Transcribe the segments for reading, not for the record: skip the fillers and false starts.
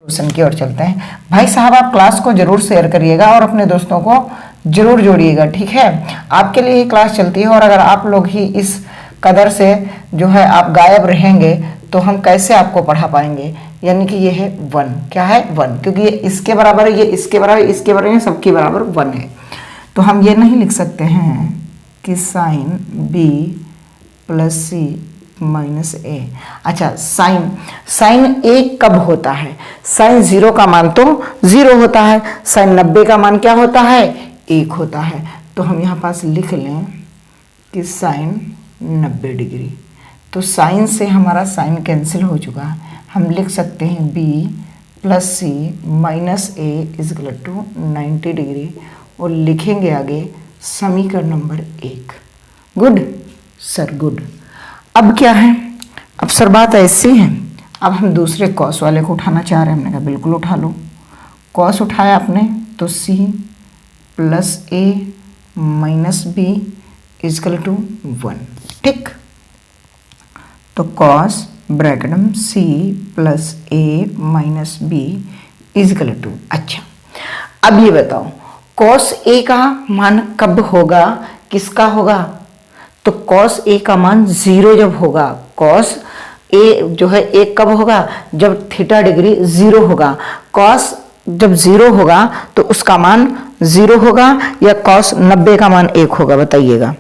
Question की ओर चलते हैं। भाई साहब आप क्लास को जरूर शेयर करिएगा और अपने दोस्तों को जरूर जोड़िएगा, ठीक है। आपके लिए ही क्लास चलती है और अगर आप लोग ही इस कदर से जो है आप गायब रहेंगे तो हम कैसे आपको पढ़ा पाएंगे। यानी कि ये है 1, क्या है 1, क्योंकि ये इसके बराबर है, ये इसके बराबर, इसके बराबर है, सबके बराबर 1 है। तो हम ये नहीं लिख सकते हैं कि sine B plus C minus ए। अच्छा, साइन एक कब होता है? साइन 0 का मान तो 0 होता है, साइन 90 का मान क्या होता है? 1 होता है। तो हम यहाँ पास लिख लें कि साइन 90 डिग्री। तो साइन से हमारा साइन कैंसिल हो चुका है। हम लिख सकते हैं B plus C minus A equal to 90 degree और लिखेंगे आगे समीकरण नंबर 1। Good sir, good. अब क्या है? अब सर बात ऐसी है, अब हम दूसरे कॉस वाले को उठाना चाह रहे हैं। हमने कहा बिल्कुल उठा लो। कॉस उठाया आपने तो C plus A minus B equal to 1, ठीक। तो कॉस ब्रैकेट में C plus A minus B equal to. अच्छा, अब ये बताओ कॉस ए का मान कब होगा, किसका होगा? तो कॉस ए का मान 0 जब होगा। कॉस ए जो है 1 कब होगा? जब थीटा डिग्री 0 होगा। कॉस जब 0 होगा तो उसका मान 0 होगा या कॉस 90 का मान 1 होगा? बताइएगा।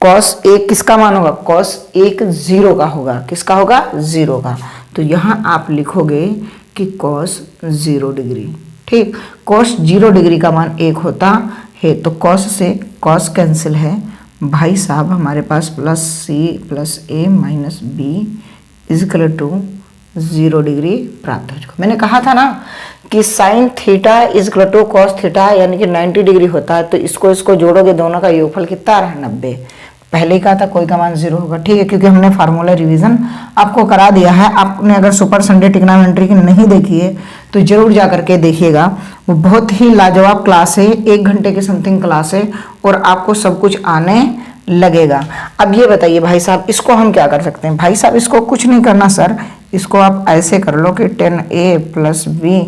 कॉस 1 किसका मान होगा? कॉस 1 0 का होगा। किसका होगा? 0 का। तो यहाँ आप लिखोगे कि कॉस 0 डिग्री, ठीक। कॉस 0 डिग्री का मान 1 होता है तो कॉस से कॉस कैंसिल है भाई साहब, हमारे पास plus C plus A minus B equal to 0 degree प्राप्त हो चुका। मैंने कहा था ना कि sine theta equal to cos theta यानी कि 90 डिग्री होता है। तो इसको जोड़ोगे, दोनों का योगफल कितना रहा? 90। पहले ही कहा था कोई का मान 0 होगा, ठीक है, क्योंकि हमने फार्मूला रिवीजन आपको करा दिया है। आपने अगर सुपर संडे ट्रिग्नोमेट्री की नहीं देखी है तो जरूर जा करके देखिएगा। वो बहुत ही लाजवाब क्लास है, 1 घंटे की समथिंग क्लास है और आपको सब कुछ आने लगेगा। अब ये बताइए भाई साहब, इसको हम क्या कर सकते हैं? भाई साहब इसको कुछ नहीं करना सर, इसको आप ऐसे कर लो कि 10a plus B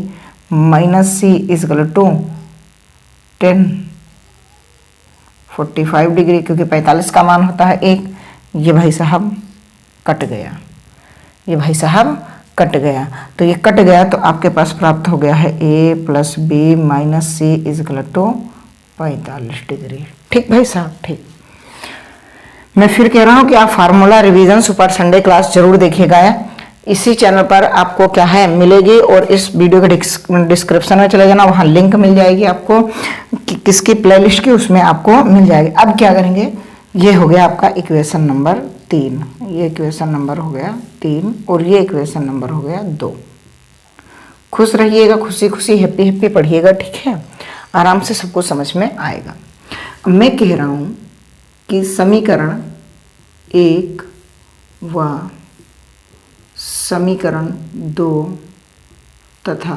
minus C equal to 45 degree, क्योंकि 45 का मान होता है 1। ये भाई साहब कट गया, ये भाई साहब कट गया। तो ये कट गया तो आपके पास प्राप्त हो गया है a plus B minus C equal to 45 degree, ठीक भाई साहब, ठीक। मैं फिर कह रहा हूँ कि आप formula revision super Sunday class जरूर देखिएगा। इसी चैनल पर आपको क्या है मिलेगी और इस वीडियो के डिस्क्रिप्शन में चले जाना, वहाँ लिंक मिल जाएगी आपको किसकी प्लेलिस्ट की, उसमें आपको मिल जाएगी। अब क्या करेंगे, ये हो गया आपका इक्वेशन नंबर 3, ये इक्वेशन नंबर हो गया 3 और ये इक्वेशन नंबर हो गया 2। खुश रहिएगा, खुशी खुशी हैप्पी हैप्पी पढ़िएगा, ठीक है। आराम से सबको समझ में आएगा। मैं कह रहा हूँ कि समीकरण 1 व समीकरण 2 तथा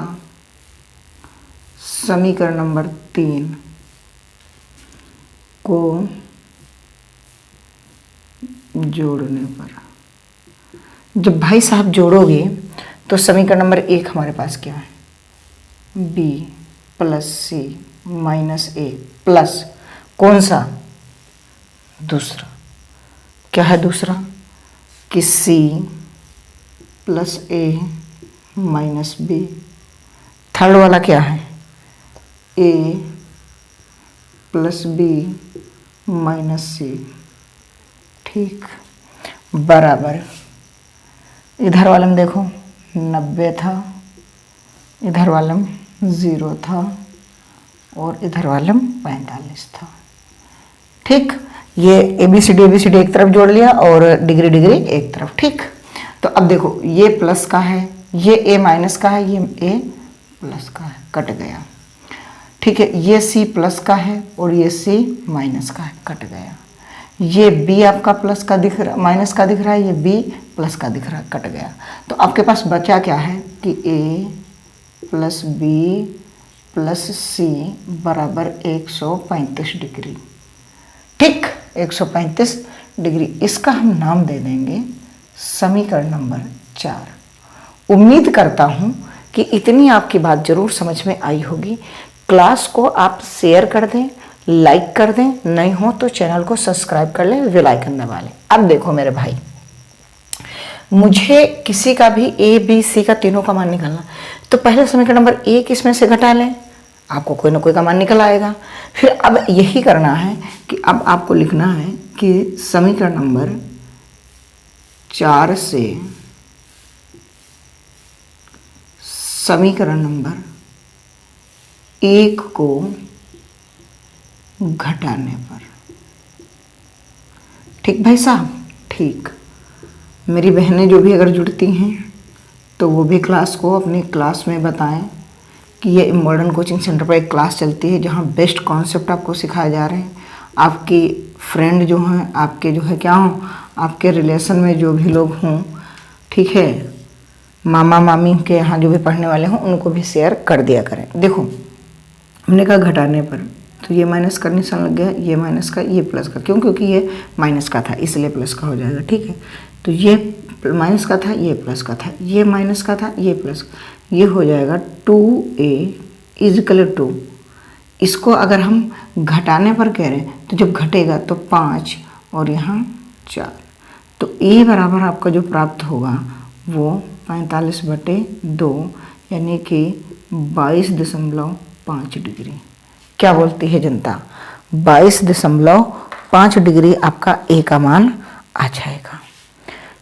समीकरण नंबर 3 को जोड़ने पर, जब भाई साहब जोड़ोगे तो समीकरण नंबर 1 हमारे पास क्या है? b प्लस सी माइनस ए प्लस कौन सा? दूसरा। क्या है दूसरा? कि c plus A minus B. Third वाला क्या है? a प्लस बी माइनस सी, ठीक, बराबर। इधर वाले में देखो 90 था, इधर वाले में 0 था और इधर वाले में 45 था, ठीक। ये ABCD एक तरफ जोड़ लिया और डिग्री डिग्री एक तरफ, ठीक। तो अब देखो ये प्लस का है, ये a माइनस का है, ये a प्लस का है, कट गया, ठीक है। ये c प्लस का है और ये c माइनस का है, कट गया। ये b आपका प्लस का दिख रहा, माइनस का दिख रहा है, ये b प्लस का दिख रहा है, कट गया। तो आपके पास बचा क्या है कि a प्लस बी प्लस सी बराबर 135 डिग्री, ठीक, 135 डिग्री। इसका हम नाम दे देंगे समीकरण नंबर 4। उम्मीद करता हूँ कि इतनी आपकी बात जरूर समझ में आई होगी। क्लास को आप शेयर कर दें, लाइक कर दें, नहीं हो तो चैनल को सब्सक्राइब कर लें, बेल आइकन दबा लें। अब देखो मेरे भाई, मुझे किसी का भी ए बी सी का तीनों का मान निकालना, तो पहले समीकरण नंबर 1 इसमें से घटा लें, आपको कोई ना कोई का मान निकल आएगा। फिर अब यही करना है कि अब आपको लिखना है कि समीकरण नंबर 4 से समीकरण नंबर 1 को घटाने पर। ठीक भाई साहब, ठीक। मेरी बहनें जो भी अगर जुड़ती हैं तो वो भी क्लास को अपनी क्लास में बताएं कि ये मॉडर्न कोचिंग सेंटर पर एक क्लास चलती है जहाँ बेस्ट कॉन्सेप्ट आपको सिखाए जा रहे हैं। आपकी फ्रेंड जो हैं, आपके जो है क्या हो, आपके रिलेशन में जो भी लोग हों, ठीक है, मामा मामी के यहाँ जो भी पढ़ने वाले हों उनको भी शेयर कर दिया करें। देखो हमने कहा घटाने पर, तो ये माइनस का निशान लग गया, ये माइनस का, ये प्लस का, क्यों? क्योंकि ये माइनस का था इसलिए प्लस का हो जाएगा। ठीक है, तो ये माइनस का था, ये प्लस का था, ये माइनस का था, ये प्लस, ये हो जाएगा 2a = 2। इसको अगर हम घटाने पर कह रहे हैं तो जब घटेगा तो 5 और यहाँ 4, तो a बराबर आपका जो प्राप्त होगा वो 45/2 यानी कि 22.5 डिग्री। क्या बोलती है जनता? 22.5 डिग्री आपका ए का मान आ जाएगा।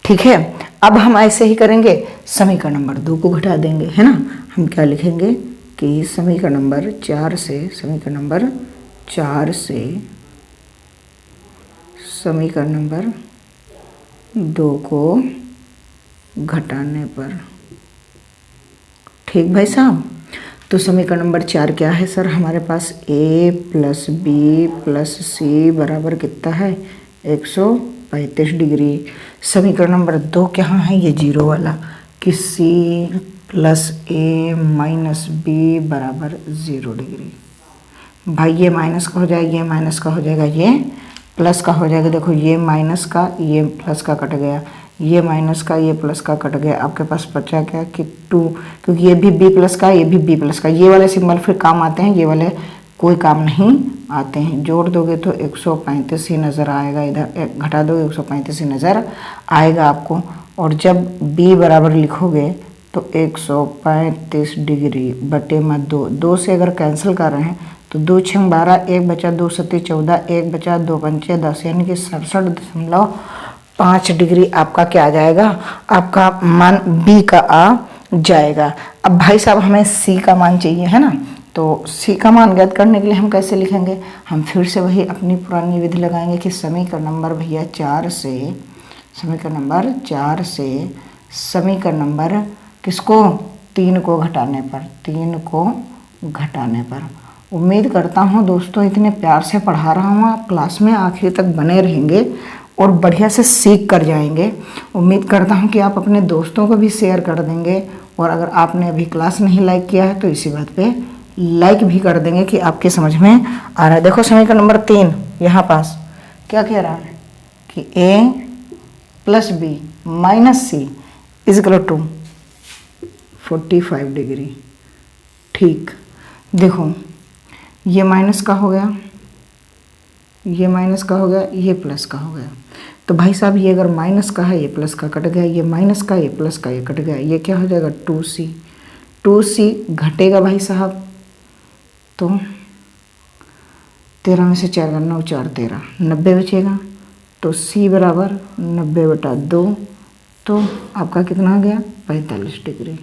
ठीक है, अब हम ऐसे ही करेंगे, समीकरण नंबर 2 को घटा देंगे, है ना। हम क्या लिखेंगे कि समीकरण नंबर 4 से समीकरण नंबर 2 को घटाने पर। ठीक भाई साहब, तो समीकरण नंबर 4 क्या है सर हमारे पास? a + b + c बराबर कितना है? 135 डिग्री। समीकरण नंबर 2 क्या है? ये 0 वाला, कि c + a - b बराबर 0 डिग्री। भाई ये माइनस का हो जाएगा, ये माइनस का हो जाएगा, ये प्लस का हो जाएगा। देखो ये माइनस का, ये प्लस का कट गया, ये माइनस का, ये प्लस का कट गया। आपके पास बचा क्या कि 2, क्योंकि ये भी b प्लस का, ये भी b प्लस का। ये वाले सिंबल फिर काम आते हैं, ये वाले कोई काम नहीं आते हैं। जोड़ दोगे तो 135 ही नज़र आएगा, इधर घटा दोगे 135 ही नज़र आएगा आपको। और जब b बराबर लिखोगे तो 135 डिग्री बटे में 2 से अगर कैंसिल कर रहे हैं तो 2 × 6 = 12, 1 बचा, 2 × 7 = 14, 1 बचा, 2 × 5 = 10, यानी कि 67.5 डिग्री आपका क्या आ जाएगा? आपका मान b का आ जाएगा। अब भाई साहब हमें c का मान चाहिए, है ना। तो c का मान ज्ञात करने के लिए हम कैसे लिखेंगे? हम फिर से वही अपनी पुरानी विधि लगाएंगे कि समीकरण नंबर भैया 4 से समीकरण नंबर किसको? 3 को घटाने पर, 3 को घटाने पर। उम्मीद करता हूँ दोस्तों इतने प्यार से पढ़ा रहा हूँ, आप क्लास में आखिर तक बने रहेंगे और बढ़िया से सीख कर जाएंगे। उम्मीद करता हूँ कि आप अपने दोस्तों को भी शेयर कर देंगे, और अगर आपने अभी क्लास नहीं लाइक किया है तो इसी बात पे लाइक भी कर देंगे कि आपके समझ में आ रहा है। देखो समीकरण नंबर 3 यहाँ पास क्या कह रहा है कि a + b - c = 45 डिग्री। ठीक, देखो ये माइनस का हो गया, ये माइनस का हो गया, ये प्लस का हो गया। तो भाई साहब ये अगर माइनस का है, ये प्लस का कट गया, ये माइनस का, ये प्लस का, ये कट गया, ये क्या हो जाएगा? 2c घटेगा भाई साहब, तो 13 में से 4 × 9 = 4, 13, 90 बचेगा। तो c बराबर 90/2, तो आपका कितना आ गया? 45 डिग्री।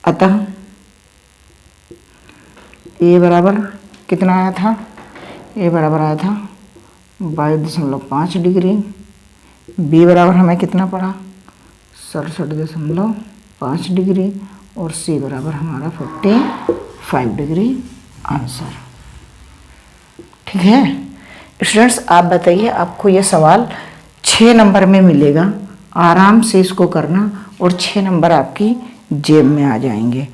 अतः a बराबर कितना आया था? a बराबर आया था 22.5 डिग्री। b बराबर हमें कितना पड़ा? 67.5 डिग्री। और c बराबर हमारा 45 डिग्री आंसर। ठीक है स्टूडेंट्स, आप बताइए आपको ये सवाल 6 नंबर में मिलेगा। आराम से इसको करना और 6 नंबर आपकी जेब में आ जाएंगे।